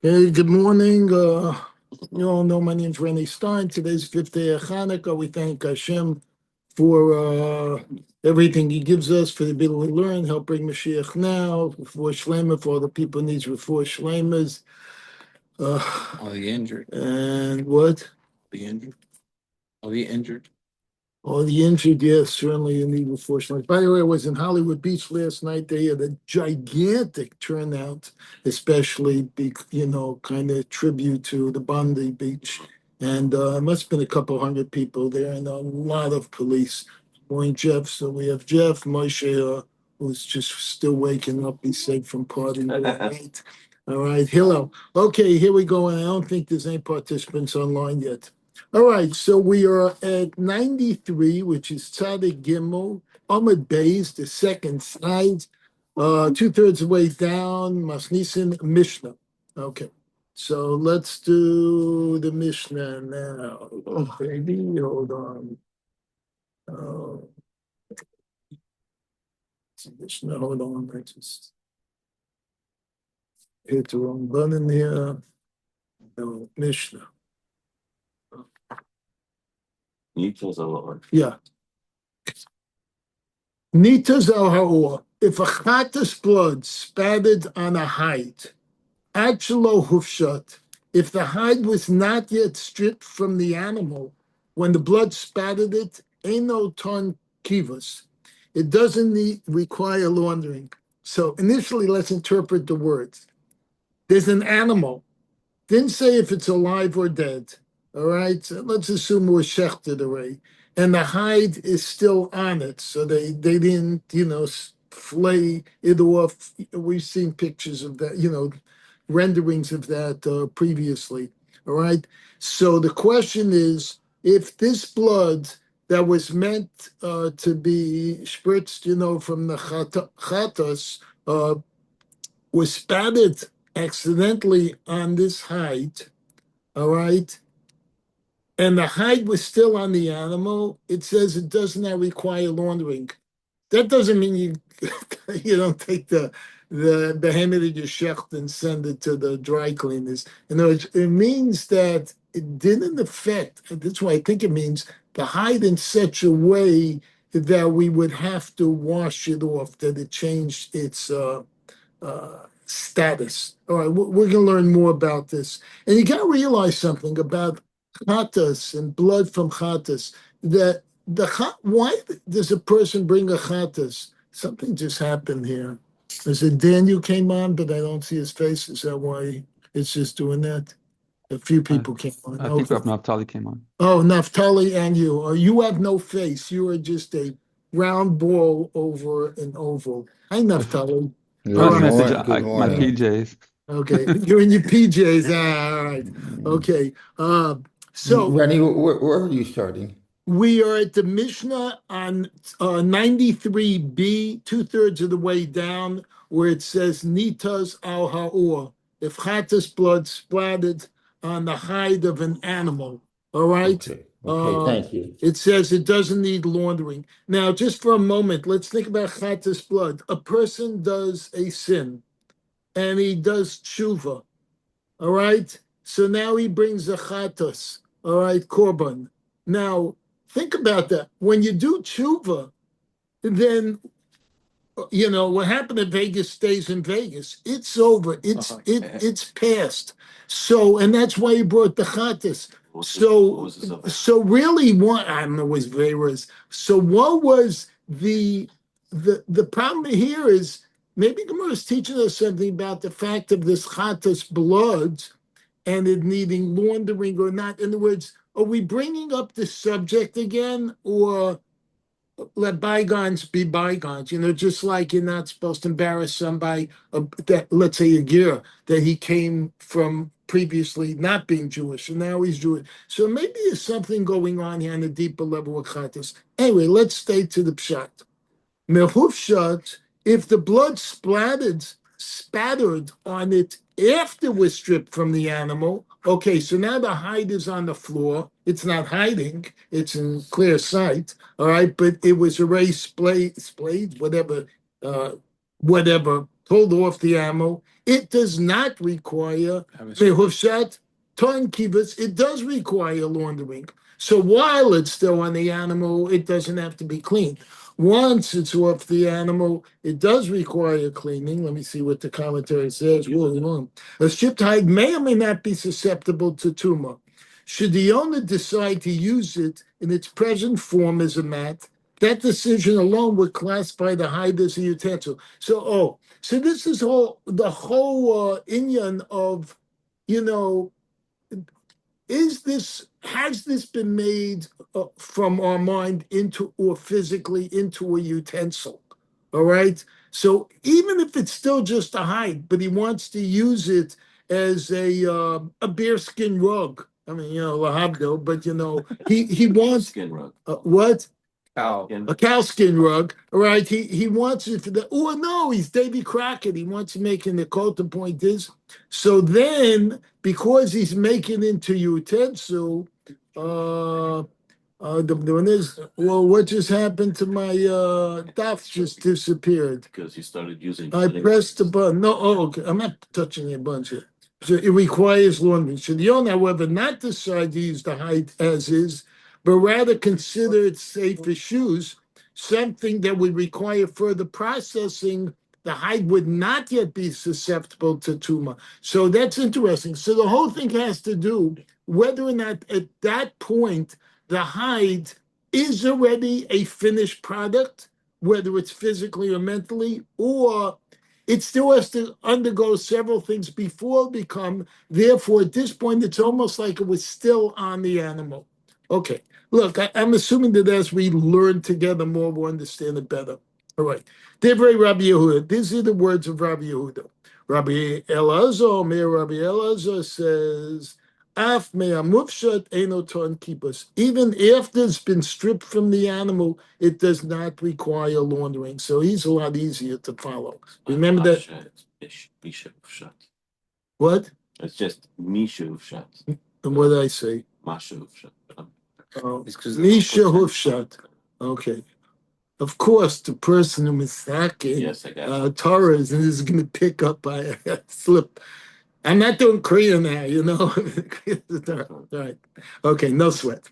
Hey, good morning. You all know my name is Rennie Stein. Today's fifth day of Hanukkah. We thank Hashem for everything He gives us, for the ability to learn, help bring Mashiach now, for Shlema, for all the people who needs for Shlemas. All the injured. And what? The injured. All the injured. All the injured, yes, certainly you need unfortunately. By the way, I was in Hollywood Beach last night. They had a gigantic turnout, especially, kind of tribute to the Bondi Beach. And it must have been a couple hundred people there and a lot of police. Morning, Jeff. So we have Jeff, Moshe, who's just still waking up. He's safe from partying all night. All right, hello. Okay, here we go. And I don't think there's any participants online yet. All right, so we are at 93, which is Tzadik Gimel, Amud Beis, the second side, two-thirds of the way down, Masnisin Mishnah. Okay, so let's do the Mishnah now. Oh, baby, hold on. Oh, Mishnah, hold on. I just hit the wrong button here. No, Mishnah. Yeah. Nita Zalhaor, if a chatas blood spattered on a hide, Achelo Hufshat, if the hide was not yet stripped from the animal, when the blood spattered it, Eino ton kivas. It doesn't require laundering. So initially, let's interpret the words. There's an animal. Didn't say if it's alive or dead. All right, so let's assume we're shechted already. And the hide is still on it. So they didn't, flay it off. We've seen pictures of that, renderings of that previously. All right. So the question is, if this blood that was meant to be spritzed, from the chatas, was spattered accidentally on this hide, all right, and the hide was still on the animal, it says it does not require laundering. That doesn't mean you you don't take the behemoth that you shecht and send it to the dry cleaners. In other words, it means that it didn't affect, that's why I think it means the hide in such a way that we would have to wash it off, that it changed its status. All right, we're going to learn more about this. And you got to realize something about chatas and blood from chatas, that why does a person bring a chatas? Something just happened here. Is it Daniel came on, but I don't see his face? Is that why it's just doing that? A few people came on. I think Naftali came on. Oh, Naftali and you. You have no face. You are just a round ball over an oval. Hi, Naftali. My PJs. Okay, you're in your PJs. All right. Okay. So, Rennie, where are you starting? We are at the Mishnah on 93b, two-thirds of the way down, where it says Nitas al ha'or, if chatas blood splattered on the hide of an animal. All right. Okay, thank you. It says it doesn't need laundering. Now, just for a moment, let's think about chatas blood. A person does a sin, and he does tshuva. All right. So now he brings a chatas. All right, korban. Now, think about that. When you do tshuva, then what happened in Vegas stays in Vegas. It's over. It's past. So, and that's why he brought the chatas. So really, what I don't know was Veras. So what was the problem here is maybe Gemara is teaching us something about the fact of this chatas blood and it needing laundering or not. In other words, are we bringing up the subject again, or let bygones be bygones? Just like you're not supposed to embarrass somebody that, let's say, a gear that he came from previously not being Jewish, and now he's Jewish. So maybe there's something going on here on a deeper level of chatas. Anyway, let's stay to the pshat. Mehufshat, if the blood spattered on it after it was stripped from the animal. Okay, so now the hide is on the floor. It's not hiding. It's in clear sight. All right, but it was already splayed, whatever pulled off the animal, it does not require mehufshat ton kibus. It does require laundering. So while it's still on the animal, it doesn't have to be cleaned. Once it's off the animal, it does require cleaning. Let me see what the commentary says. A shipped hide may or may not be susceptible to tumor. Should the owner decide to use it in its present form as a mat, that decision alone would classify the hide as a utensil. So this is the whole inyan of, has this been made from our mind into, or physically into, a utensil? All right. So even if it's still just a hide, but he wants to use it as a bearskin rug. I mean, lahabdo, but he wants Skin rug. What? Cow. A cowskin rug. All right. He wants it for the. Oh no, he's Davy Crockett. He wants to make it. The quote point is. So then, because he's making into utensil, the one is, well, what just happened to my daf? Just disappeared. Because you started using. I pressed the button. No, okay. I'm not touching a bunch here. So it requires laundering. Should the owner, however, not decide to use the hide as is, but rather consider it safe as shoes, something that would require further processing, the hide would not yet be susceptible to tumor. So that's interesting. So the whole thing has to do whether or not at that point the hide is already a finished product, whether it's physically or mentally, or it still has to undergo several things before it become. Therefore, at this point, it's almost like it was still on the animal. Okay, look, I'm assuming that as we learn together more, we'll understand it better. All right. Divrei Rabbi Yehuda. These are the words of Rabbi Yehuda. Rabbi Elazar says, Af me'amufshat eno ton kibus. Even after it's been stripped from the animal, it does not require laundering. So he's a lot easier to follow. Remember that? What? It's just Misha Shut. And what did I say? Masha Shut. Misha Hufshat. Okay. Of course, the person who is hacking Torah is going to pick up by a slip. I'm not doing Korean now, Right. Okay, no sweat.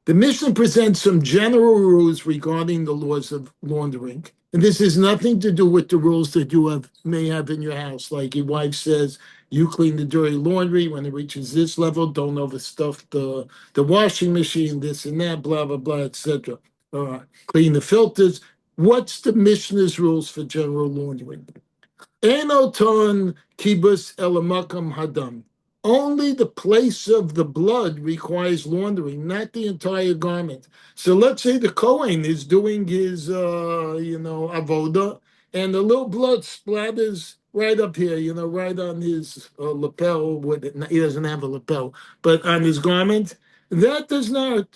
The Mishnah presents some general rules regarding the laws of laundering. And this has nothing to do with the rules that you may have in your house. Like your wife says, you clean the dirty laundry. When it reaches this level, don't overstuff the washing machine, this and that, blah, blah, blah, etc. Clean the filters. What's the Mishnah's rules for general laundering? Enoton kibus elamakam hadam. Only the place of the blood requires laundering, not the entire garment. So let's say the Kohen is doing his, avoda, and the little blood splatters right up here, right on his lapel. He doesn't have a lapel, but on his garment. That does not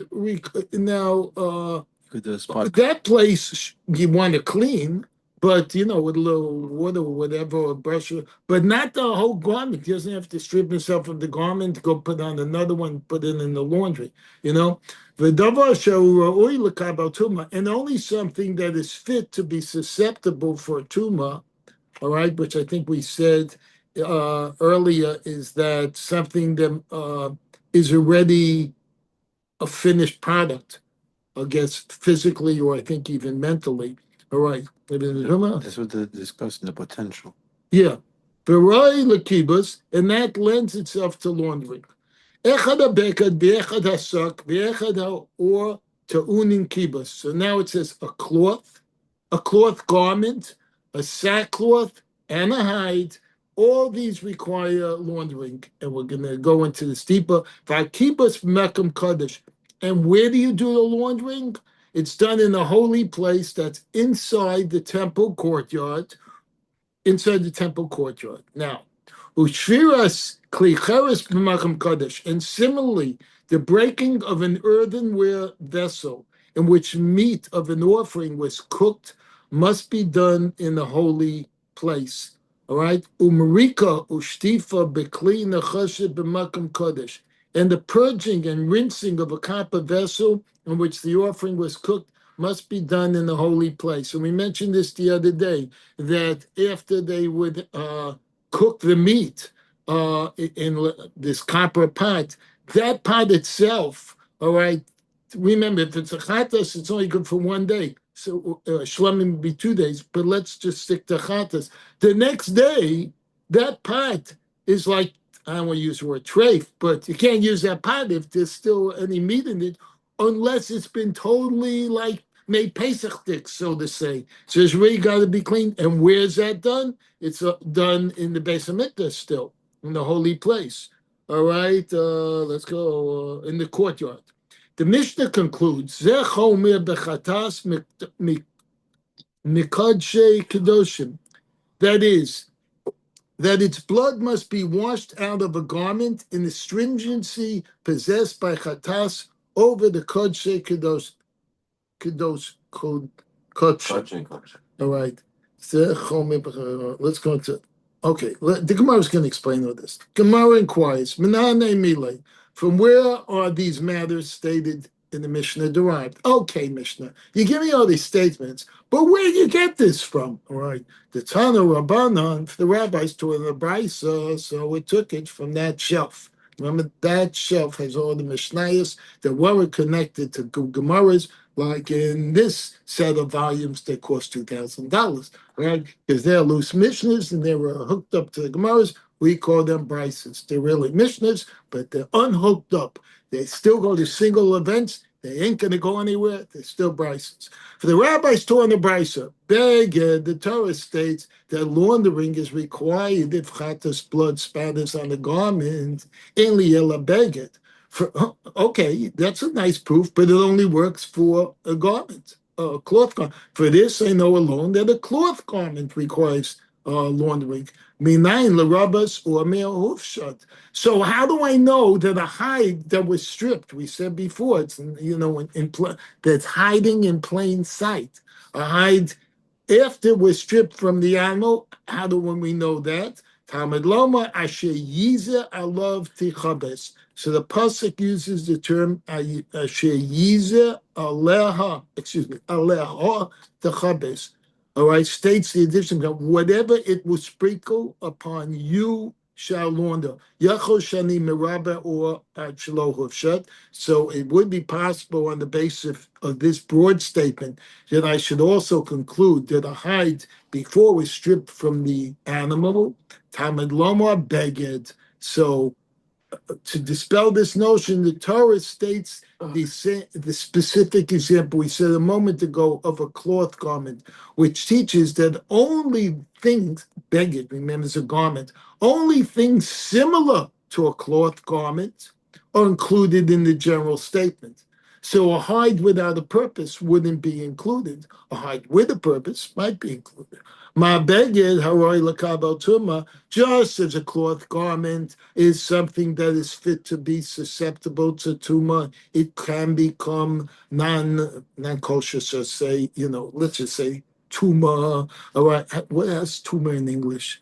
that place you want to clean, but with a little water or whatever, or brush, but not the whole garment. He doesn't have to strip himself of the garment, go put on another one, put it in the laundry. And only something that is fit to be susceptible for a tumor, all right, which I think we said earlier, is that something that is already a finished product, I guess physically, or I think even mentally. All right. This was discussing the potential. Yeah. Verai lekibus, and that lends itself to laundering. Echad habekad, be'echad hasak, be'echad ha'or ta'unin kibus. So now it says a cloth garment, a sackcloth, and a hide. All these require laundering, and we're going to go into this deeper. V'akibus mekam kadosh. And where do you do the laundering? It's done in a holy place that's inside the temple courtyard. Now, ushviras klicheres b'makam kadosh, and similarly, the breaking of an earthenware vessel in which meat of an offering was cooked must be done in the holy place. All right, umarika ushtifa bekli nachashet b'makam kadosh. And the purging and rinsing of a copper vessel in which the offering was cooked must be done in the holy place. And we mentioned this the other day, that after they would cook the meat in this copper pot, that pot itself, all right, remember, if it's a chatas, it's only good for 1 day. So shlamim would be 2 days, but let's just stick to chatas. The next day, that pot is like, I don't want to use the word treif, but you can't use that pot if there's still any meat in it, unless it's been totally like made Pesach sticks, so to say. So it's really got to be cleaned. And where's that done? It's done in the Beis Hamikdash still, in the holy place. All right, let's go in the courtyard. The Mishnah concludes, Zeh chomer bechatas mikadshe kedoshim. That is, that its blood must be washed out of a garment in the stringency possessed by chatas over the kodshe kedosh. All right. Let's go to. Okay, the Gemara is going to explain all this. Gemara inquires, Menane Mile, from where are these matters stated in the Mishnah derived? Okay, Mishnah, you give me all these statements, but where do you get this from? All right, the Tana Rabbanan, the rabbis taught the Brisa, so we took it from that shelf. Remember, that shelf has all the Mishnayos that were connected to Gemaras, like in this set of volumes that cost $2,000, right? Because they're loose Mishnahs and they were hooked up to the Gemaras. We call them Brises. They're really Mishnahs, but they're unhooked up. They still go to single events. They ain't going to go anywhere. They're still Brises. For the rabbis taught in the Brisa, the Torah states that laundering is required if chatas blood spatters on the garment, in liela beged. Okay, that's a nice proof, but it only works for a garment, a cloth garment. For this, I know alone that a cloth garment requires laundering. Minayin l'rabas or me'ahufshat. So how do I know that a hide that was stripped? We said before, it's that's hiding in plain sight. A hide after it was stripped from the animal. How do we know that? Talmud Loma asher yize alav tichabes. So the pasuk uses the term asher yize aleha, aleha tichabes. All right, states the addition of whatever it will sprinkle upon you shall launder. Yachol shani meraba or shlohuvshat. So it would be possible on the basis of this broad statement that I should also conclude that a hide before was stripped from the animal, Tamid Lomar beged. So to dispel this notion, the Torah states the specific example we said a moment ago of a cloth garment, which teaches that only things, beged, remember, is a garment, only things similar to a cloth garment are included in the general statement. So a hide without a purpose wouldn't be included. A hide with a purpose might be included. Ma beged haroi l'kabel tuma, just as a cloth garment is something that is fit to be susceptible to tuma, it can become non-kosher, so say, let's just say tuma. All right, what else tuma in English?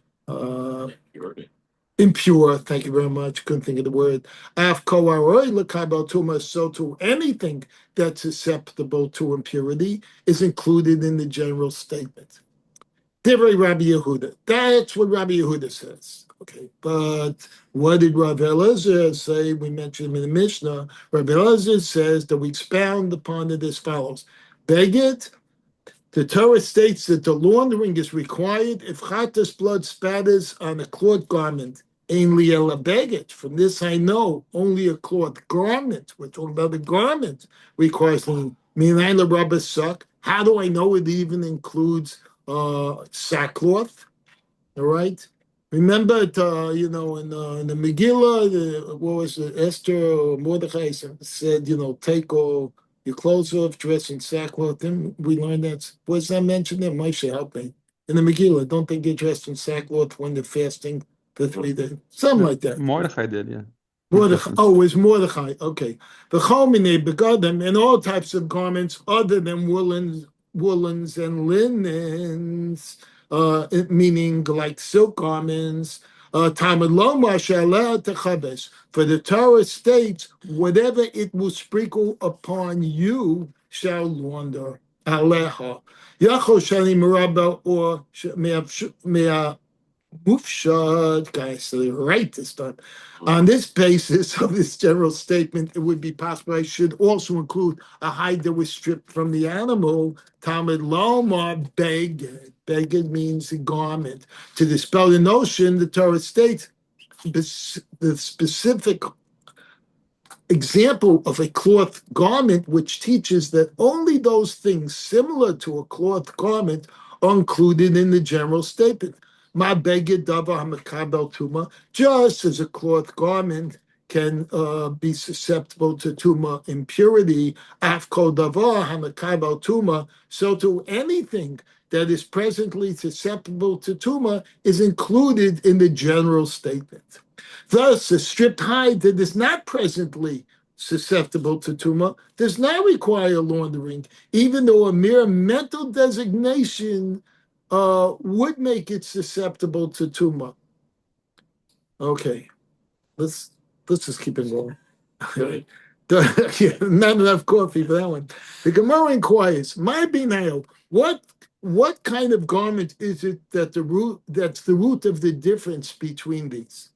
Impure, thank you very much. Couldn't think of the word. So to anything that's susceptible to impurity is included in the general statement. Divrei Rabbi Yehuda. That's what Rabbi Yehuda says. Okay, but what did Rav Elazar say? We mentioned him in the Mishnah. Rav Elazar says that we expound upon it as follows. Beged, the Torah states that the laundering is required if chatas blood spatters on a cloth garment. Ainly a beged. From this I know only a cloth garment. We're talking about the garment requires laundering. Minayin l'rabas sak. How do I know it even includes sackcloth? All right. Remember, in the Megillah, what was it? Esther or Mordechai said, take all your clothes off, dress in sackcloth. Then we learned that. Was that mentioned there? Moshe, help me. In the Megillah, don't they get dressed in sackcloth when they're fasting for 3 days? Something like that. Mordechai did, yeah. Mordechai. Oh, it was Mordechai. Okay. The Chomine begadim and all types of garments other than woolens and linens, meaning like silk garments. For the Torah states, whatever it will sprinkle upon you shall launder. aleha. Yachol shani meraba or mufshad, guys, so they're right this time. On this basis of this general statement, it would be possible I should also include a hide that was stripped from the animal. Talmud Lomar beged. Beged means a garment. To dispel the notion, the Torah states the specific example of a cloth garment, which teaches that only those things similar to a cloth garment are included in the general statement. Ma beged davar hamakabel tuma, just as a cloth garment can be susceptible to tuma impurity, afko davar hamakabel tuma, so to anything that is presently susceptible to tuma is included in the general statement. Thus, a stripped hide that is not presently susceptible to tuma does not require laundering, even though a mere mental designation would make it susceptible to tuma. Okay, let's just keep it going. Not enough coffee for that one. The Gemara inquires, "My binail, what kind of garment is it that's the root of the difference between these?"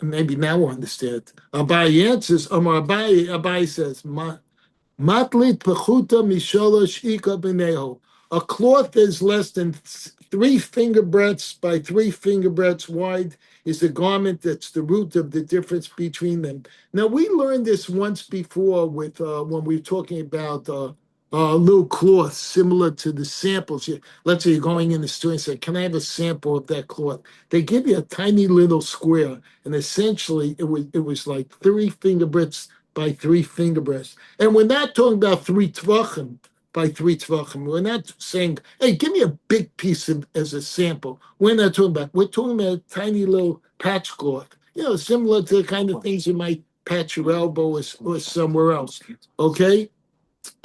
Maybe now we'll understand. Abai answers, Abai says, Matlit pechuta misholosh ika b'neho. A cloth that is less than 3 finger breadths by 3 finger breadths wide is a garment that's the root of the difference between them. Now, we learned this once before with when we were talking about little cloths similar to the samples. Let's say you're going in the store and say, "Can I have a sample of that cloth?" They give you a tiny little square, and essentially it was like 3 finger breadths by 3 finger breadths. And we're not talking about 3 tvachim by 3 tvachim. We're not saying, "Hey, give me a big piece as a sample." We're not talking about. We're talking about a tiny little patch cloth. Similar to the kind of things you might patch your elbow or somewhere else. Okay.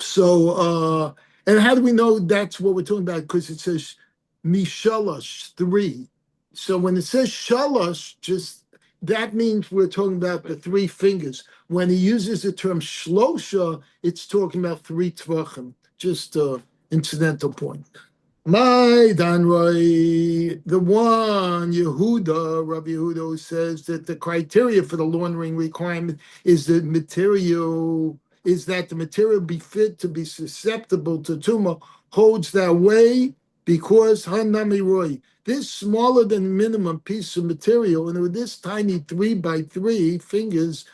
So, and how do we know that's what we're talking about? Because it says mishalosh, 3. So when it says shalosh, that means we're talking about the 3 fingers. When he uses the term shlosha, it's talking about 3 tvachim. Just incidental point. My Danroi, the one Yehuda, Rabbi Yehuda, who says that the criteria for the laundering requirement is that the material be fit to be susceptible to tumah, holds that way because Hanamiroi, this smaller than minimum piece of material, and with this tiny 3 by 3 fingers,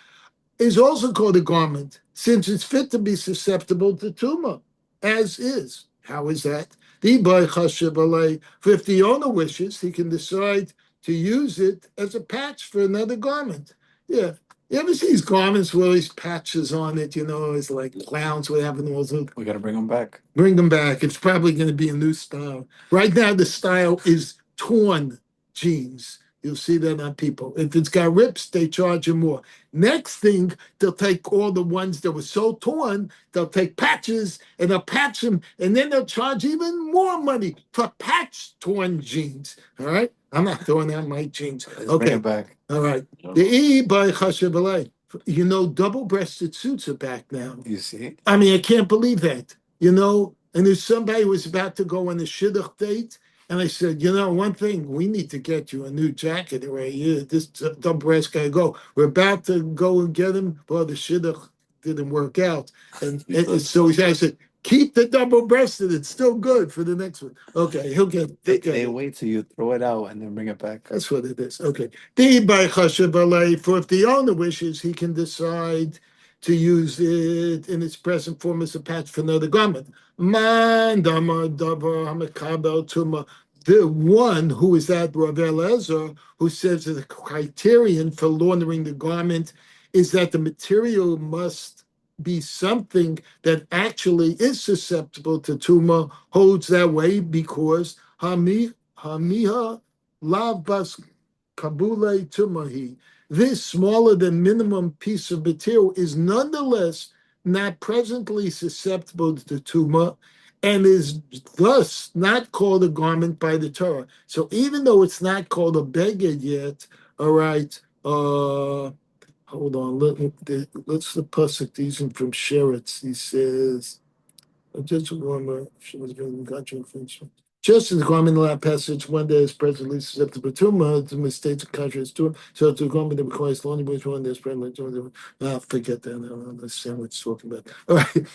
is also called a garment, since it's fit to be susceptible to tumah, as is. How is that? For if the owner wishes, he can decide to use it as a patch for another garment. Yeah. You ever see these garments with all these patches on it? It's like clowns would have those. We got to bring them back. Bring them back. It's probably going to be a new style. Right now, the style is torn jeans. You'll see that on people. If it's got rips, they charge you more. Next thing, they'll take all the ones that were so torn, they'll take patches and they'll patch them, and then they'll charge even more money for patch torn jeans. All right? I'm not throwing out my jeans. Let's Okay. bring it back. All right. Double-breasted suits are back now. You see? I mean, I can't believe that. And there's somebody who was about to go on a shidduch date, and I said, one thing, we need to get you a new jacket right here. This double-breast guy go. We're about to go and get him, but the shidduch didn't work out. And so I said, keep the double-breasted. It's still good for the next one. Okay, he'll get it. They wait till you throw it out and then bring it back. That's what it is. Okay. For if the owner wishes, he can decide to use it in its present form as a patch for another garment. The one who is that Rav Eliezer, who says that the criterion for laundering the garment is that the material must be something that actually is susceptible to tumah, holds that way because hamiha lavbas kabule tumahi. This smaller than minimum piece of material is nonetheless not presently susceptible to tumah and is thus not called a garment by the Torah. So even though it's not called a beged yet, all right, hold on, let's the pasuk using from Sheretz. He says, Just remember, she was going to got your function. Just as the garment in the last passage, one that is presently susceptible to tumor, the mistakes of contrast to it. So it's a garment that requires only which one that's presently to forget that. I don't understand what it's talking about. All right.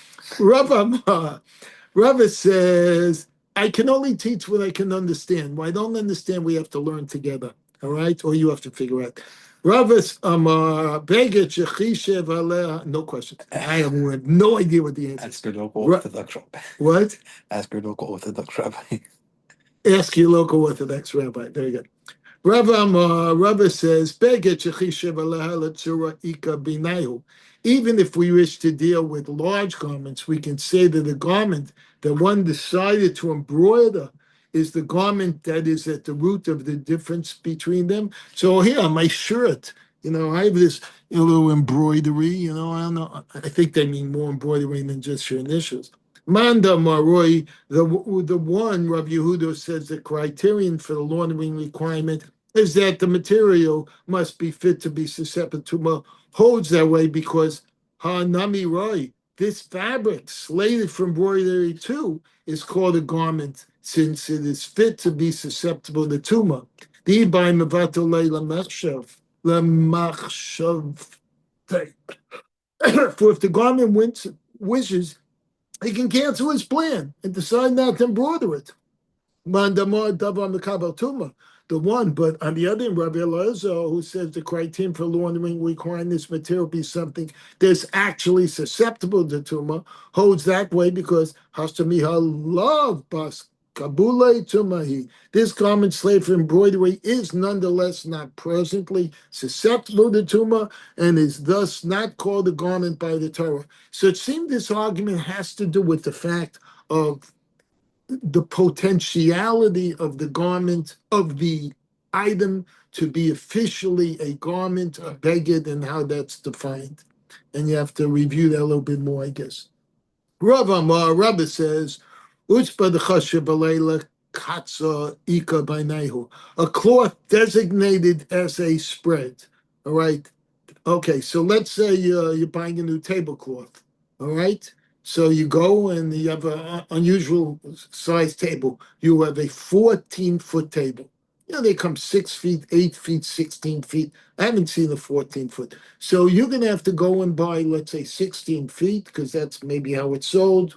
Rava says, I can only teach what I can understand. What I don't understand, we have to learn together. All right? Or you have to figure out. Rava's Begit Shechishev Aleh. No question. I have no idea what the answer is. Ask your local Orthodox rabbi. What? Ask your local Orthodox rabbi. Ask your local Orthodox rabbi. There you go. Rava says, Begit Shechishev Aleh Letzura Ika Binayu. Even if we wish to deal with large garments, we can say that the garment that one decided to embroider is the garment that is at the root of the difference between them. So here on my shirt, I have this little embroidery, I don't know. I think they mean more embroidery than just your initials. Manda Maroi, the one, Rav Yehuda says the criterion for the laundering requirement is that the material must be fit to be susceptible to holds that way because Hanami Roy, this fabric slated for embroidery too, is called a garment since it is fit to be susceptible to tumor. For if the garment wishes, he can cancel his plan and decide not to embroider it. The one, but on the other hand, Rabbi Elazar, who says the criterion for laundering requiring this material be something that's actually susceptible to tumor, holds that way because Hashtamihal love bas kabule tumahi. This garment slave for embroidery is nonetheless not presently susceptible to tumor and is thus not called a garment by the Torah. So it seems this argument has to do with the fact of the potentiality of the garment, of the item to be officially a garment, a beged, and how that's defined. And you have to review that a little bit more, I guess. Rabbi says, a cloth designated as a spread. All right. Okay, so let's say you're buying a new tablecloth. All right. So you go and you have an unusual size table. You have a 14-foot table. They come 6 feet, 8 feet, 16 feet. I haven't seen a 14-foot. So you're going to have to go and buy, let's say, 16 feet, because that's maybe how it's sold,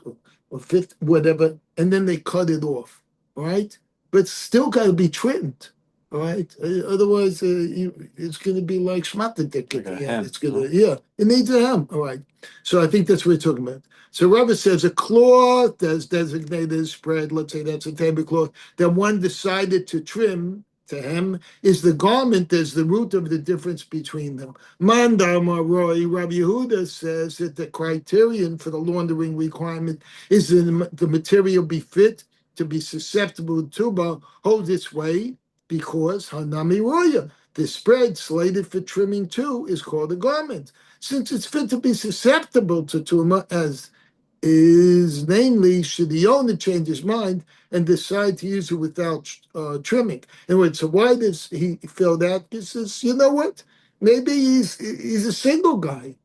or 50, whatever. And then they cut it off. All right. But it's still got to be trimmed. All right. Otherwise, it's going to be like schmattedik at the end. It's going to, it needs a hem. All right. So I think that's what we're talking about. So Rava says a cloth that's designated as spread, let's say that's a tablecloth, that one decided to trim, to hem, is the garment as the root of the difference between them. Mandar Maroi, Rabbi Yehuda says that the criterion for the laundering requirement is that the material be fit to be susceptible to tumor, hold its way, because Hanami Roya, the spread slated for trimming too, is called a garment. Since it's fit to be susceptible to tumor, as is namely, should the owner change his mind and decide to use it without trimming. Anyway, so why does he feel that? He says, you know what? Maybe he's a single guy.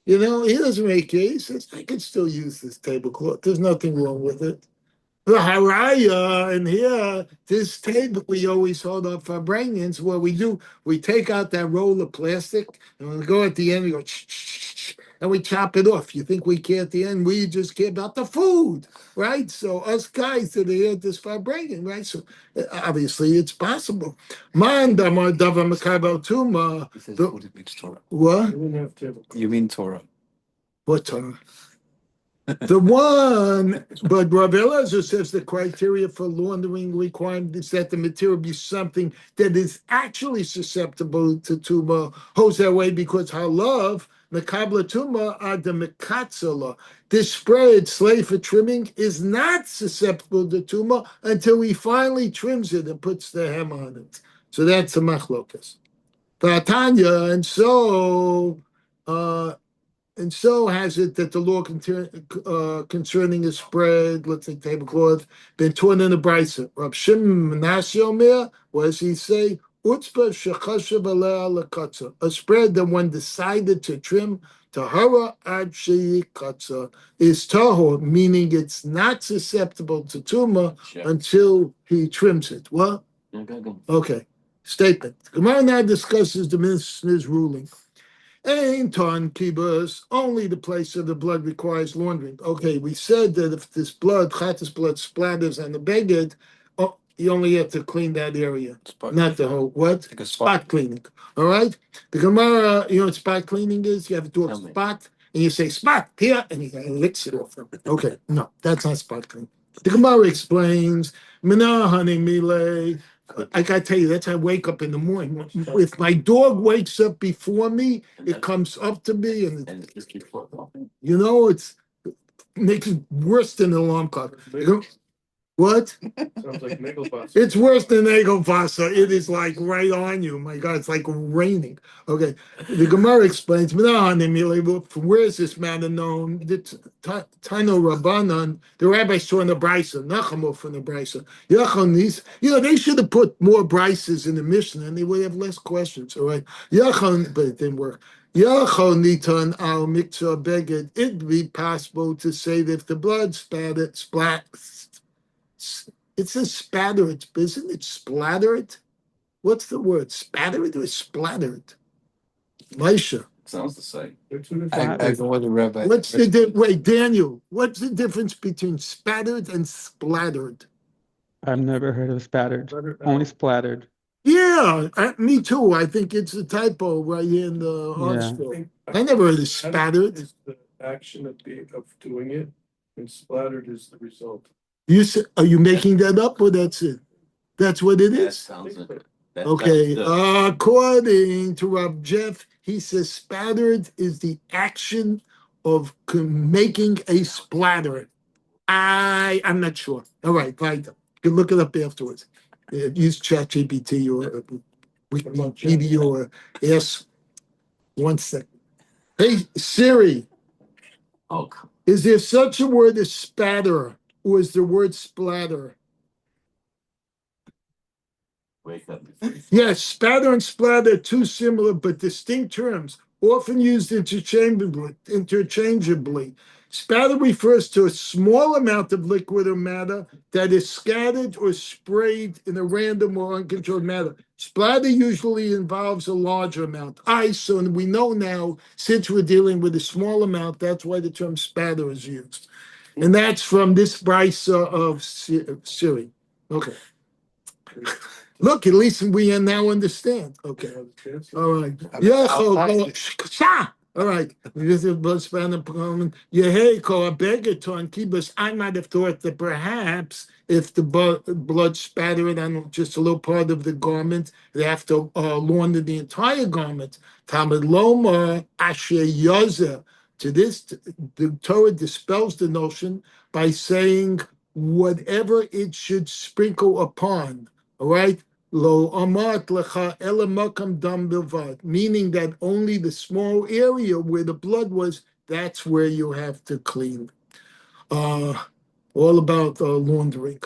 He doesn't make it. He says, I can still use this tablecloth. There's nothing wrong with it. The haraya, and here, this table we always hold up for Iranians. What we do, we take out that roll of plastic, and we go at the end, we go, and we chop it off. You think we care at the end? We just care about the food, right? So us guys that are here at this Vibranian, right? So obviously it's possible. Man, damar dava makabel tuma. He says food means Torah. What? You mean Torah. What Torah? The one, but Rav Elazar says the criteria for laundering requirement is that the material be something that is actually susceptible to tumor, holds that way because halav, mekabla tumor, ad mekatzala. This spread, slave for trimming, is not susceptible to tumor until he finally trims it and puts the hem on it. So that's a machlokas. Vatanya, and so has it that the law concerning a spread, let's say tablecloth, been torn in a brisa. Rab Shimon Menashe Omer, what does he say? Utzpa shechashav aleh lekatza. A spread that one decided to trim, Tahara ad sheyikatza is tahor, meaning it's not susceptible to tuma until he trims it. What? Okay. Statement. Gemara now discusses the Mishnah's ruling. Ain ton kibus, only the place of the blood requires laundering. Okay, we said that if this blood, chatas blood, splatters on the beged, oh, you only have to clean that area, not the whole, what? Like a Spot cleaning. All right? The Gemara, you know what spot cleaning is? You have to do a spot, and you say, spot, here, and he licks it off. Okay, no, that's not spot cleaning. The Gemara explains, Mina honey mile. I gotta tell you, that's how I wake up in the morning. If my dog wakes up before me, it comes up to me, and you know, it makes it worse than an alarm clock. What? Sounds like Nagelfast. It's worse than Nagelfast. It is like right on you. My God, it's like raining. Okay. The Gemara explains, from where is this matter known? Tano Rabbanan, the rabbis saw in the Brisa, Nachamo from the Brisa. Yachonis, they should have put more Brises in the Mishnah and they would have less questions. All right. Yachon, but it didn't work. Yachonitan al miktzah beged, it'd be possible to say that if the blood it says spattered, isn't it splattered? What's the word? Spattered or splattered? Maisha. Sounds the same. I go with the rabbi. Wait, Daniel, what's the difference between spattered and splattered? I've never heard of spattered. Only splattered. Yeah, me too. I think it's a typo right here in the article. I never heard of spattered. Is the action of doing it, and splattered is the result. Are you making that up or that's it? That's what it That is? sounds like it. Okay, according to Rob Jeff, he says spattered is the action of making a splatter. I'm not sure. All right, fine. You can look it up afterwards. Use ChatGPT or Wikipedia or ask 1 second. Hey, Siri, is there such a word as spatter or is the word splatter? Wake up. Yes, spatter and splatter are two similar but distinct terms, often used interchangeably. Spatter refers to a small amount of liquid or matter that is scattered or sprayed in a random or uncontrolled manner. Splatter usually involves a larger amount. So we know now, since we're dealing with a small amount, that's why the term spatter is used. And that's from this brisa of Siri. Okay. Look, at least we now understand. Okay. All right. All right. I might have thought that perhaps if the blood spattered on just a little part of the garment, they have to launder the entire garment. Talmud Loma Asher Yozer. To this, the Torah dispels the notion by saying whatever it should sprinkle upon. All right. Lo amat lecha ela makam dam bilvad, meaning that only the small area where the blood was, that's where you have to clean. All about laundering.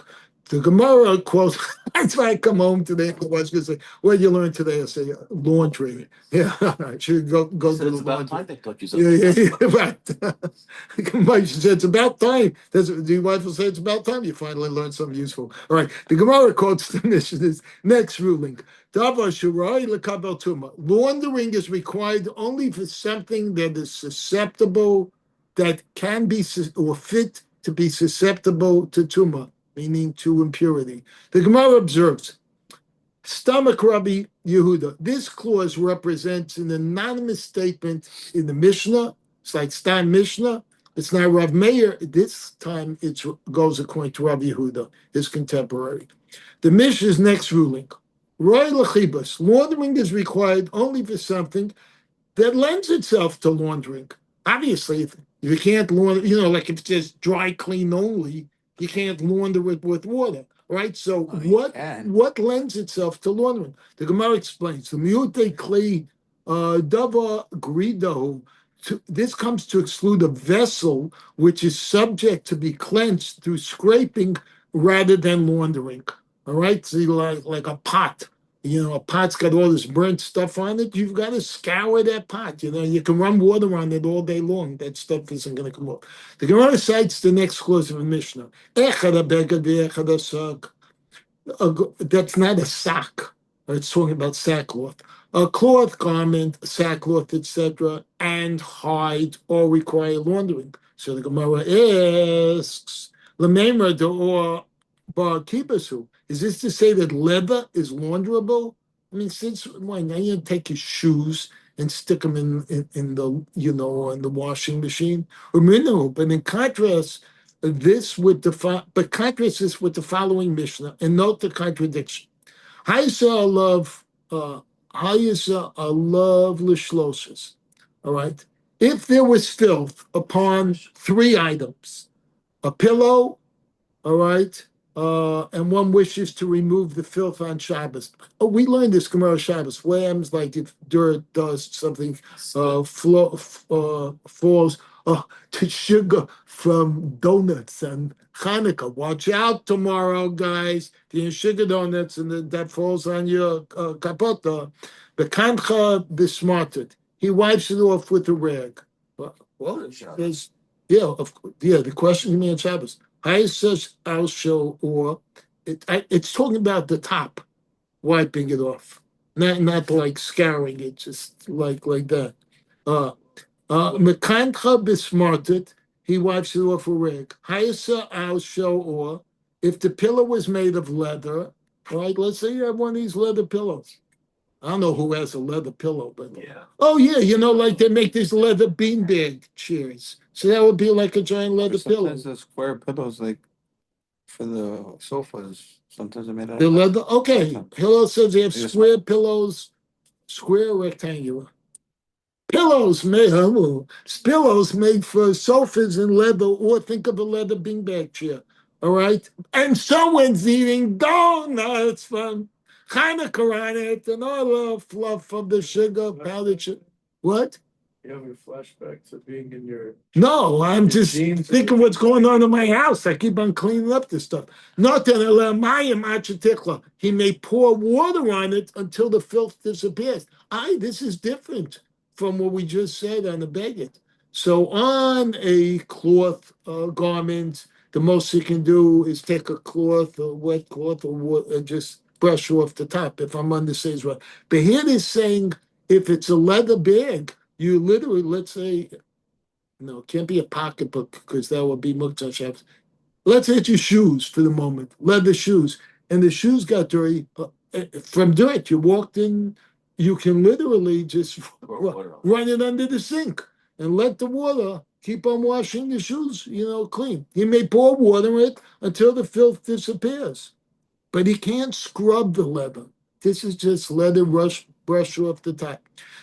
The Gemara quotes, that's why I come home today. I was going to say, what did you learn today? I say, laundry. Yeah, I should go to the laundry. Right. Gemara said, it's about time. The wife will say, it's about time you finally learned something useful. All right. The Gemara quotes the Mishnah's next ruling. Laundering is required only for something that is susceptible, that can be or fit to be susceptible to tumah, meaning to impurity. The Gemara observes, Stomach Rabbi Yehuda. This clause represents an anonymous statement in the Mishnah. It's like Stam Mishnah. It's not Rav Meir. This time it goes according to Rabbi Yehuda, his contemporary. The Mishnah's next ruling. Roy Lachibas. Laundering is required only for something that lends itself to laundering. Obviously, if you can't launder, like if it says dry clean only, you can't launder it with water, right? So what lends itself to laundering? The Gemara explains, the miute clay dava grido. This comes to exclude a vessel which is subject to be cleansed through scraping rather than laundering. All right, so like a pot. a pot's got all this burnt stuff on it, you've got to scour that pot. You can run water on it all day long. That stuff isn't going to come off. The Gemara cites the next clause of a Mishnah. Echad habeged ve'echad hasak. That's not a sack. It's talking about sackcloth. A cloth garment, sackcloth, etc., and hide all require laundering. So the Gemara asks, "Lememra or bar kibasu." Is this to say that leather is launderable? I mean, since why now you take your shoes and stick them in the in the washing machine or no? But in contrast, contrast this with the following Mishnah and note the contradiction. Haisa love lishloshes. All right. If there was filth upon three items, a pillow, all right, and one wishes to remove the filth on Shabbos. Oh, we learned this Gemara Shabbos. Lambs, like if dirt, dust, something falls to sugar from donuts and Hanukkah. Watch out tomorrow, guys. The sugar donuts and that falls on your kapota. The kancha besmarted. He wipes it off with a rag. Well, there's the question to me on Shabbos. I says I'll show or it's talking about the top, wiping it off, not like scouring it, just like that. Mekancha besmarted, he wipes it off a rag. Hayasa I'll show or if the pillow was made of leather, right? Let's say you have one of these leather pillows. I don't know who has a leather pillow, but oh yeah, like they make these leather beanbag chairs. So that would be like a giant leather pillow. Sometimes the square pillows, like for the sofas, sometimes they're made out The of leather, okay. Hillel says they have Yes. square pillows, square rectangular. Pillows made for sofas in leather, or think of a leather beanbag chair. All right, and someone's eating donuts from Hanukkah on it, and all the fluff of the sugar, powdered sugar. What? You have a flashback to being in your. No, I'm just jeans thinking what's going on in my house. I keep on cleaning up this stuff. Not that he may pour water on it until the filth disappears. This is different from what we just said on the baguette. So on a cloth garment, the most you can do is take a cloth, a wet cloth, or water, and just brush off the top, if I'm understanding right. But here they're saying if it's a leather bag, you literally, let's say, no, it can't be a pocketbook because that would be Muktzah Shabbos. Let's say it's your shoes for the moment, leather shoes, and the shoes got dirty from dirt. You walked in, you can literally just run it under the sink and let the water keep on washing the shoes, clean. He may pour water in it until the filth disappears, but he can't scrub the leather. This is just leather brush off the top.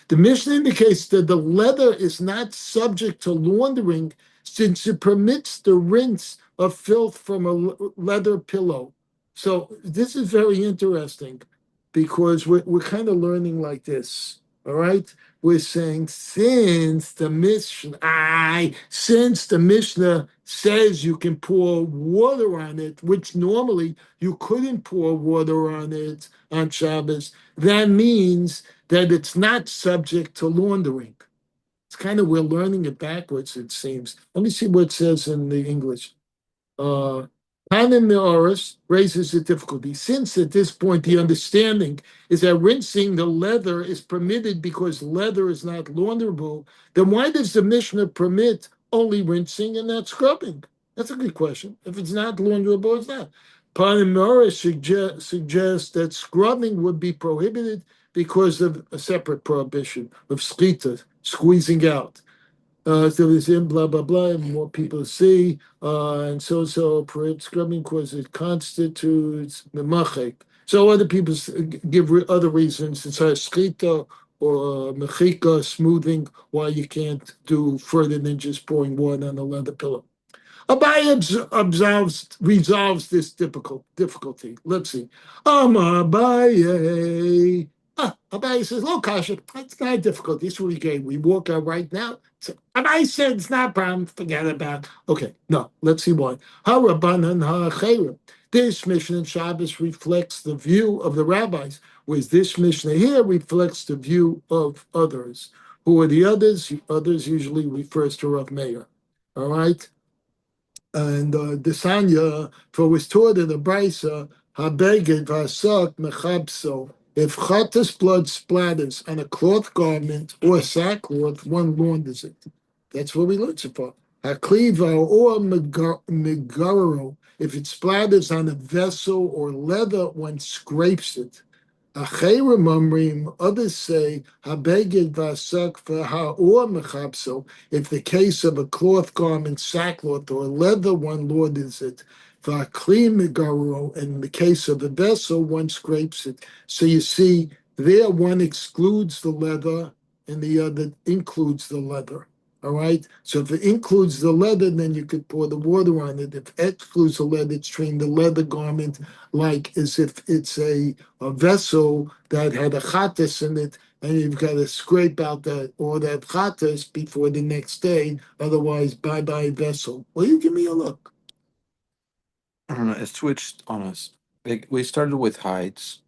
The Mishnah indicates that the leather is not subject to laundering since it permits the rinse of filth from a leather pillow. So this is very interesting because we're kind of learning like this, all right? We're saying since the Mishnah says you can pour water on it, which normally you couldn't pour water on it on Shabbos, that means that it's not subject to laundering. It's kind of, we're learning it backwards, it seems. Let me see what it says in the English. Panim Meoris raises the difficulty. Since at this point the understanding is that rinsing the leather is permitted because leather is not launderable, then why does the Mishnah permit only rinsing and not scrubbing? That's a good question. If it's not launderable, it's not. Panim Meoris suggests that scrubbing would be prohibited because of a separate prohibition of skita, squeezing out. So it's in blah, blah, blah, and more people see, and so scrubbing because it constitutes memachek. So other people give other reasons. It's a skita or mechika, smoothing, why you can't do further than just pouring water on a leather pillow. Abaye resolves this difficulty. Let's see. Abaye. Abaye says, look, Kasha, it's not difficult. This is what we gave. We walk out right now. So Abaye said, it's not a problem. Forget about it. Okay, no, let's see why. Harabanan ha'achayim. This Mishnah in Shabbos reflects the view of the rabbis, Whereas this Mishnah here reflects the view of others. Who are the others? Others usually refers to Rav Meir. All right? And Desanya, for was taught in the Brisa, Habeged Vasak Mechabso. If chatas blood splatters on a cloth garment or sackcloth, one launders it. That's what we learned so far. Hakliva or megaro, if it splatters on a vessel or leather, one scrapes it. Acherim Amrim, others say, Habeged Vasak or Mechabso, if the case of a cloth garment, sackcloth, or leather, one launders it. Vakli Megaro, in the case of a vessel, one scrapes it. So you see, there one excludes the leather and the other includes the leather. All right? So if it includes the leather, then you could pour the water on it. If it excludes the leather, it's treating the leather garment like as if it's a vessel that had a chatas in it, and you've got to scrape out all that chatas before the next day. Otherwise, bye-bye vessel. Well, you give me a look. I don't know. It switched on us. Like we started with hides,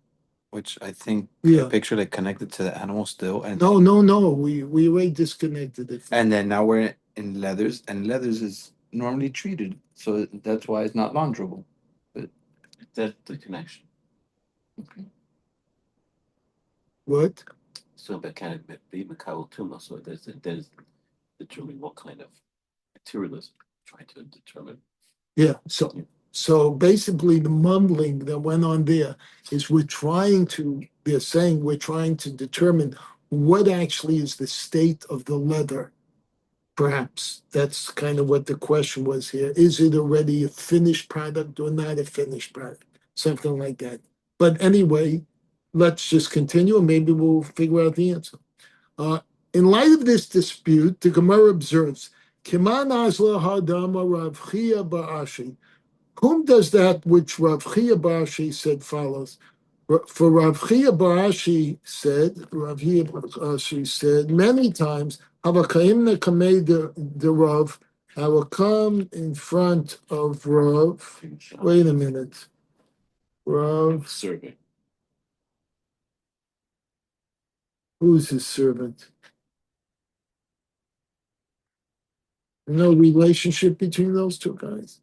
which I think Yeah. I pictured it connected to the animal still, and No. We already disconnected it. and then now we're in leathers, and leathers is normally treated, so that's why it's not launderable. That's the connection. Okay. What? So, but can it be Makabal Tuma? So there's determine what kind of materialism trying to determine. Yeah. So basically, the mumbling that went on there is they're saying we're trying to determine what actually is the state of the leather. Perhaps that's kind of what the question was here. Is it already a finished product or not a finished product? Something like that. But anyway, let's just continue and maybe we'll figure out the answer. In light of this dispute, the Gemara observes, Kiman Azla Hadama Rav Chia Ba'ashi. Whom does that which Rav Chia Ba'ashi said follows? For Rav Chia Ba'ashi said many times, Havakaimna Kamei the Rav, I will come in front of Rav. Wait a minute. Rav, Survey. who's his servant? No relationship between those two guys.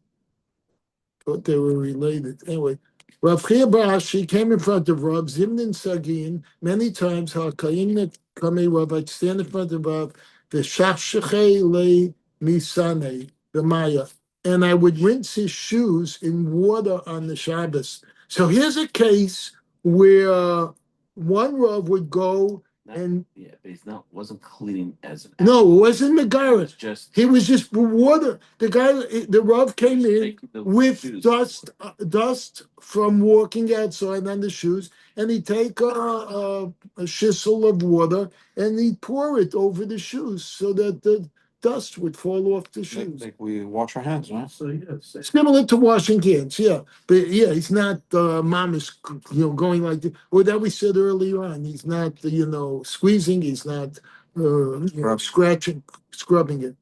Thought they were related. Anyway, Rav Chia Ba'ashi came in front of Rav Zimnin Sagin many times. Ha'kayim Kamei Rav, I'd stand in front of Rav, the Shachshechei Le Misane, the Maya, and I would rinse his shoes in water on the Shabbos. So here's a case where one Rav would go and Yeah, but he's wasn't cleaning as an no, it wasn't the guy. It's just He was just water. The Rav came in take the with shoes. dust from walking outside on the shoes, and he'd take a shissel of water and he'd pour it over the shoes so that the dust would fall off the shoes. Like we wash our hands, right? So, yes. Similar to washing hands, yeah. But yeah, he's not mamish, going like that. Or that we said earlier on, he's not, squeezing, he's not scratching, scrubbing it.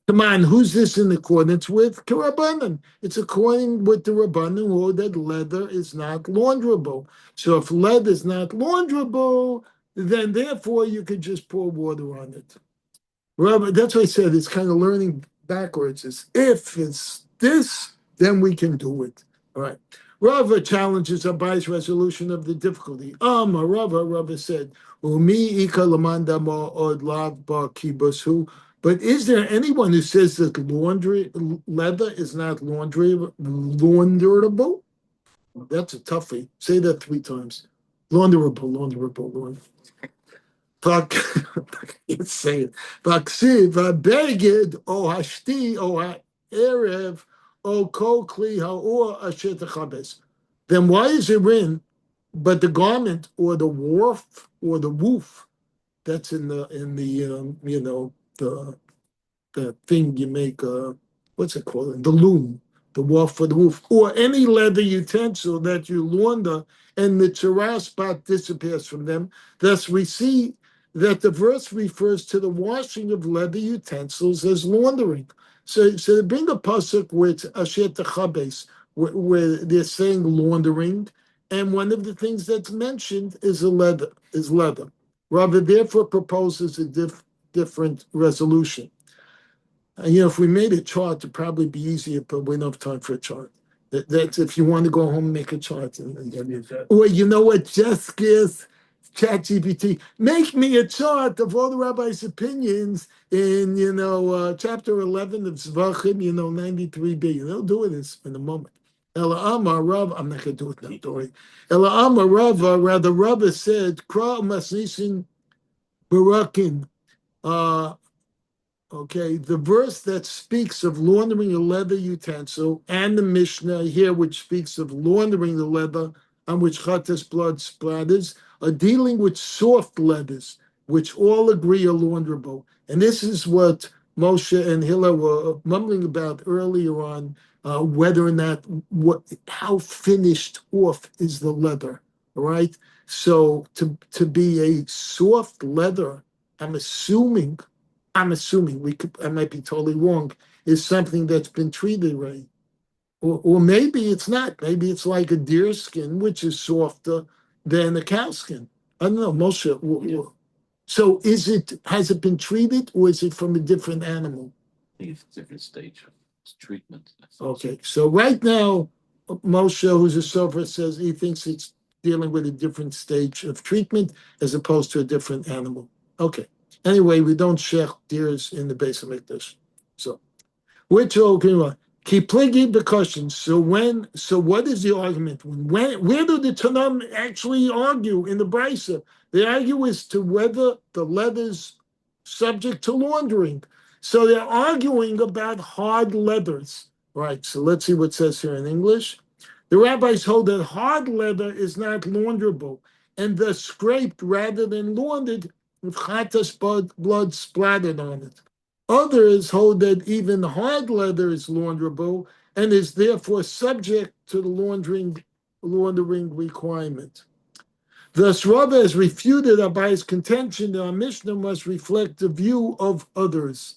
Come on, who's this in accordance with? Rabbanan. It's according with the Rabbanan who that leather is not launderable. So if leather is not launderable, then therefore you could just pour water on it. Rabbi, that's why I said it's kind of learning backwards. Is if it's this, then we can do it. All right. Rava challenges Abai's resolution of the difficulty. Rava said, Umi ika lamanda ma'od lav ba kibusu. But is there anyone who says that leather is not launderable? That's a toughie. Say that 3 times. Launderable. Fuck, let's say it. Vaksiv, beged, o hashti, o ha'erev, o kol kli ha'or asher techabes. Then why is it in, but the garment or the woof or the woof, that's in the thing you make, what's it called? The loom, the woof for the woof, or any leather utensil that you launder and the tzara spot disappears from them. Thus we see that the verse refers to the washing of leather utensils as laundering. So they bring a pasuk with asher techabes, where they're saying laundering, and one of the things that's mentioned is leather. Rava therefore proposes a different resolution. If we made a chart, it'd probably be easier, but we don't have time for a chart. That's if you want to go home and make a chart. Or you know what? Just guess ChatGPT. Make me a chart of all the rabbis' opinions in, chapter 11 of Zavachim, 93b. They'll do it in a moment. Ela Amar Rav, I'm not going to do it now, Dory. Ela Amar Rava, rather Rava said, Kra Masnisin Barakin. Okay, the verse that speaks of laundering a leather utensil and the Mishnah here, which speaks of laundering the leather on which chatas blood splatters, are dealing with soft leathers, which all agree are launderable. And this is what Moshe and Hillel were mumbling about earlier on, whether or not how finished off is the leather. All right, so to be a soft leather, I'm assuming I might be totally wrong, is something that's been treated right. Or maybe it's not. Maybe it's like a deer skin, which is softer than a cow skin. I don't know, Moshe. So has it been treated or is it from a different animal? I think it's a different stage of treatment. Okay, so right now, Moshe, who's a sofer, says he thinks it's dealing with a different stage of treatment as opposed to a different animal. Okay. Anyway, we don't shech deers in the base of Mikdash. So, which okay, keep plaguing the questions. So what is the argument? Where do the Tanam actually argue in the Brisa? They argue as to whether the leather's subject to laundering. So they're arguing about hard leathers. Right, so let's see what it says here in English. The rabbis hold that hard leather is not launderable and thus scraped rather than laundered with chatas blood splattered on it. Others hold that even hard leather is launderable and is therefore subject to the laundering requirement. Thus, Rava has refuted Abai's contention that our Mishnah must reflect the view of others.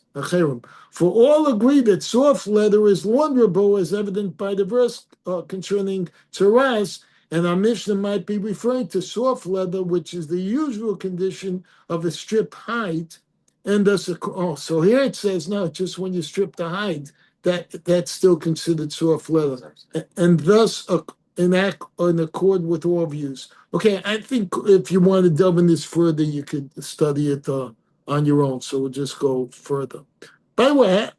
For all agree that soft leather is launderable, as evident by the verse concerning Taras, and our Mishnah might be referring to soft leather, which is the usual condition of a stripped hide. And thus, so here it says, no, just when you strip the hide, that's still considered soft leather. And thus, in accord with all views. Okay, I think if you want to delve in this further, you could study it on your own. So we'll just go further. By the way,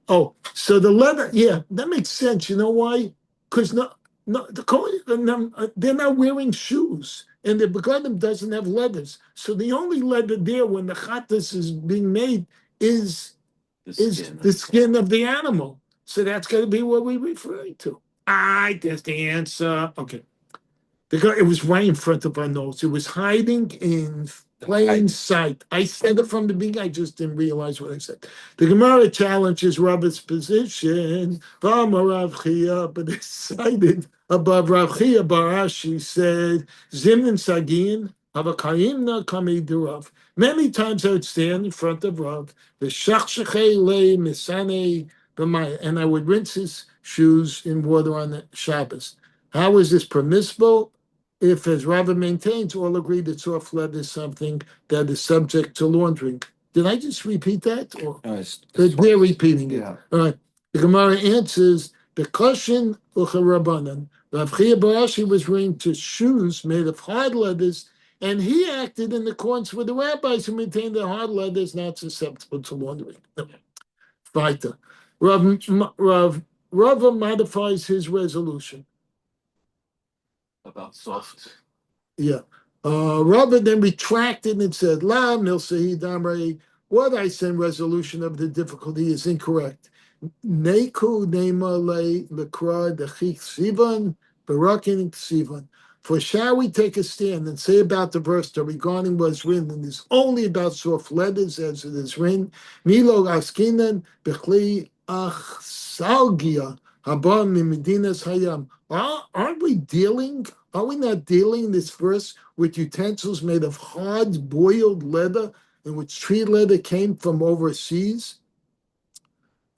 so the leather, yeah, that makes sense. You know why? Because they're not wearing shoes, and the begadim doesn't have leathers. So the only leather there when the chatas is being made is the skin of the animal. So that's going to be what we're referring to. There's the answer. Okay. It was right in front of our nose. It was hiding in plain sight. I said it from the beginning. I just didn't realize what I said. The Gemara challenges Rabbi's position. Rav Chia, but it's cited above Rav Chia Barashi said, Zimnin Sagin, Avakayimna Kamidurav. Many times I would stand in front of Rav, the Shachshachei Le Misane, and I would rinse his shoes in water on the Shabbos. How is this permissible? If, as Rava maintains, all agree that soft leather is something that is subject to laundering. Did I just repeat that? Or we're repeating it. Yeah. All right. The Gemara answers, the Koshin Ucharabanan. Rav Chia Barashi was wearing to shoes made of hard leathers, and he acted in accordance with the rabbis who maintained that hard leather is not susceptible to laundering. No. Weiter. Rava modifies his resolution. About soft. Yeah. Rava then retracted and said, La milsahi damrei, what I said resolution of the difficulty is incorrect. Neku nema le lekra dechik sivan, barakin sivan. For shall we take a stand and say about the verse that regarding what's written is only about soft leathers as it is written, Milo askinan bechli ach salgia haba mimedinas hayam. Are we not dealing in this verse with utensils made of hard boiled leather in which tree leather came from overseas?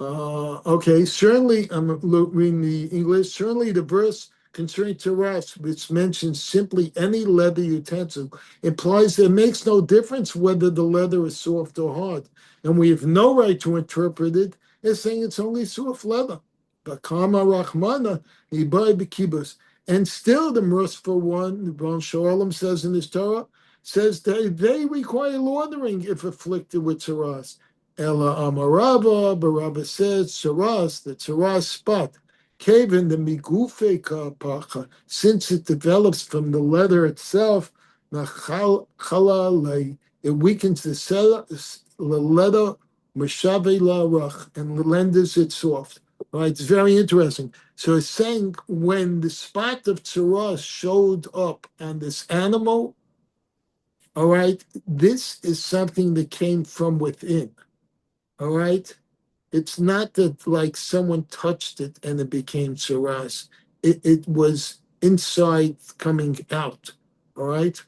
Okay, certainly, I'm reading the English, certainly the verse concerning Taras, which mentions simply any leather utensil, implies that it makes no difference whether the leather is soft or hard, and we have no right to interpret it as saying it's only soft leather. But Kama Rachmana, Nibai Bekibus. And still the merciful one, the Baal Shalom says in his Torah, says that they require laundering if afflicted with Taras. Ella Amarava, Barabba says, Taras, the Taras spot. Kaven, the migufe kapacha, since it develops from the leather itself, it weakens the leather, mashave la rach, and renders it soft. All right, it's very interesting. So it's saying when the spot of tzaras showed up on this animal, all right, this is something that came from within. All right. It's not that like someone touched it and it became tzaras. It was inside coming out. All right.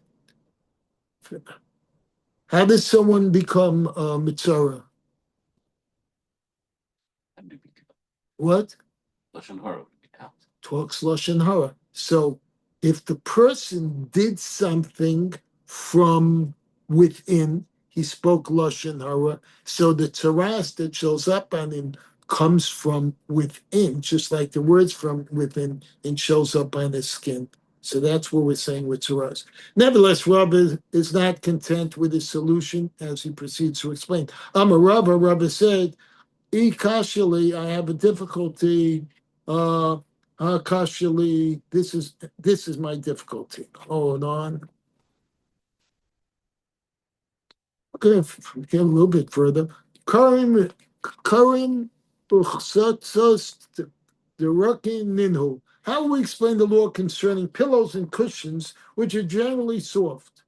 How does someone become mitzvah? And maybe What? Lashon Hara would be out. Talks lashon hara. So if the person did something from within, he spoke lashon hara. So the tzaras that shows up on him comes from within, just like the words from within, and shows up on his skin. So that's what we're saying with tzaras. Nevertheless, Rabbi is not content with his solution as he proceeds to explain. Rabbi said, Kashili, I have a difficulty. Kashili, this is my difficulty. Hold on. Okay, get a little bit further. Karim Ninhu. How will we explain the law concerning pillows and cushions, which are generally soft?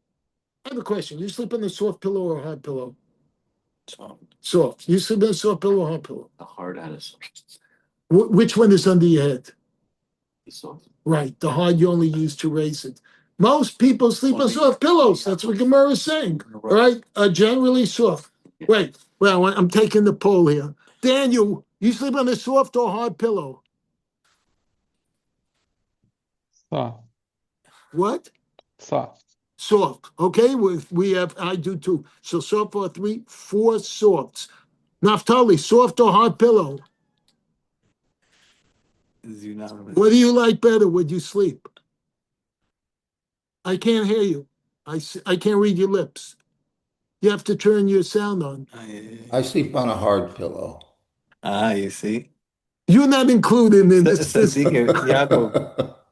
I have a question. You sleep on a soft pillow or a hard pillow? Soft. Soft. You sleep on a soft pillow or hard pillow? The hard and a soft. Which one is under your head? The soft. Right. The hard you only use to raise it. Most people sleep on soft pillows. That's what Gemara is saying. All right. Generally soft. Yeah. Wait. Well, I'm taking the poll here. Daniel, you sleep on a soft or hard pillow? Soft. What? Soft. Soft. Okay. We have, I do too. So soft for 3, 4 softs. Naftali, soft or hard pillow? Is unanimous. What do you like better? Would you sleep? I can't hear you. I can't read your lips. You have to turn your sound on. I sleep on a hard pillow. You see? You're not included in this.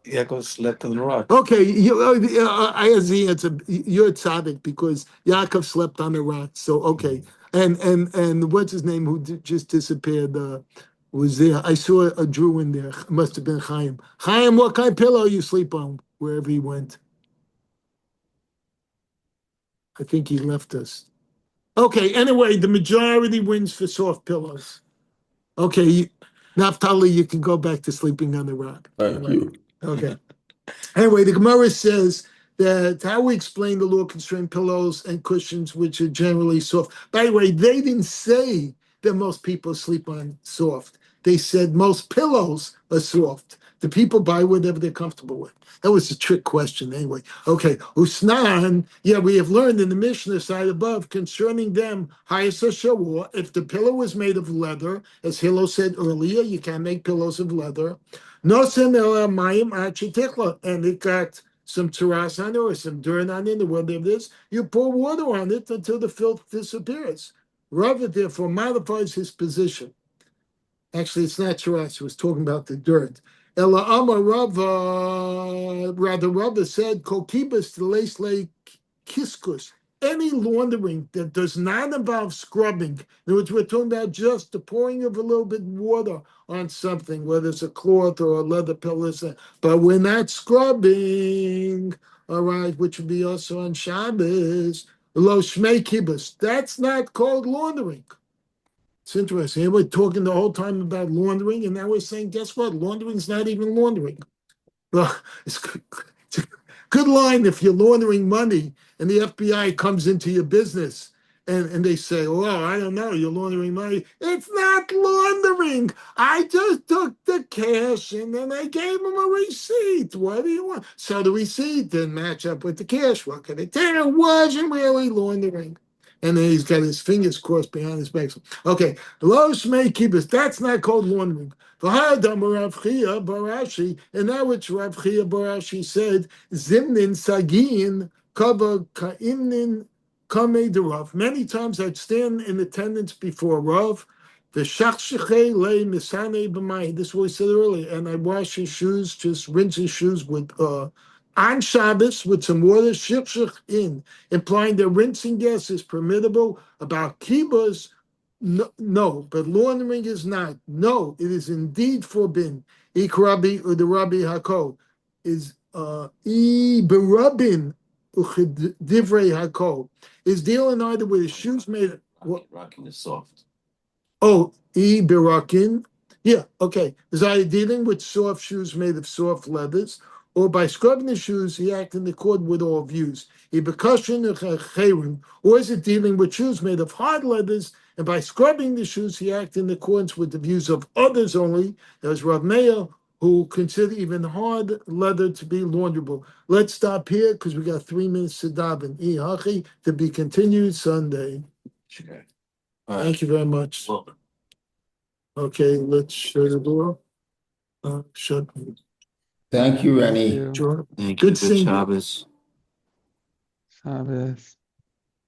Yaakov slept on the rock. Okay, I have the answer. You're tzaddik because Yaakov slept on the rock. So okay, and what's his name who just disappeared was there? I saw a Jew in there. It must have been Chaim. Chaim, what kind of pillow you sleep on wherever he went? I think he left us. Okay, anyway, the majority wins for soft pillows. Okay, Naftali, you can go back to sleeping on the rock. Thank you. Okay. Anyway, the Gemara says that how we explain the law concerning pillows and cushions, which are generally soft. By the way, they didn't say that most people sleep on soft. They said most pillows are soft. The people buy whatever they're comfortable with. That was a trick question anyway. Okay, Usnan, we have learned in the Mishnah side above concerning them, if the pillow was made of leather, as Hillel said earlier, you can't make pillows of leather. And it got some terrace on it or some dirt on it, or whatever it is, you pour water on it until the filth disappears. Rava therefore modifies his position. Actually, it's not terrace, he was talking about the dirt. Ella Amar Rava, rather Rava said, Kokibas to lace lake kiskus. Any laundering that does not involve scrubbing, in which we're talking about just the pouring of a little bit of water on something, whether it's a cloth or a leather pillow, but we're not scrubbing, all right, which would be also on Shabbos, lo shmei kibus. That's not called laundering. It's interesting. We're talking the whole time about laundering, and now we're saying, guess what? Laundering's not even laundering. Well, it's a good line if you're laundering money and the FBI comes into your business and they say, well, I don't know, you're laundering money. It's not laundering. I just took the cash and then I gave him a receipt. What do you want? So the receipt didn't match up with the cash. What can I tell? It wasn't really laundering. And then he's got his fingers crossed behind his back. Okay, lo shmei kibbutz. That's not called laundering. V'hadam Rav Chia Barashi, and that which Rav Chia Barashi said, Zimnin Sagin Kava Ka'imnin Kame de Rav. Many times I'd stand in attendance before Rav, V'shachshechei le misane b'mayim. This is what we said earlier. And I wash his shoes, just rinse his shoes with on Shabbos with some water, shikshach in, implying that rinsing gas is permittable. About kibbutz, no, but laundering is not. No, it is indeed forbidden. Ikrabi or the Rabbi Hako is berabin divrei Hako is dealing either with his shoes made. Rocking is soft. Oh, berakin. Yeah, okay. Is either dealing with soft shoes made of soft leathers, or by scrubbing the shoes, he acted in accord with all views. Or is it dealing with shoes made of hard leathers, and by scrubbing the shoes, he acted in accordance with the views of others only. There's Rav Meir, who consider even hard leather to be launderable. Let's stop here because we got 3 minutes to daven. To be continued Sunday. Sure. Thank you very much. Welcome. Okay, let's shut the door. Shut. Thank you, Thank Rennie. you. Sure. Thank Good you. seeing Good you. Shabbos. Shabbos.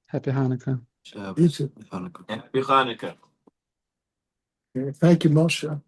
Happy Hanukkah. You Shabbos. too. Hanukkah. Happy Hanukkah. Thank you, Moshe.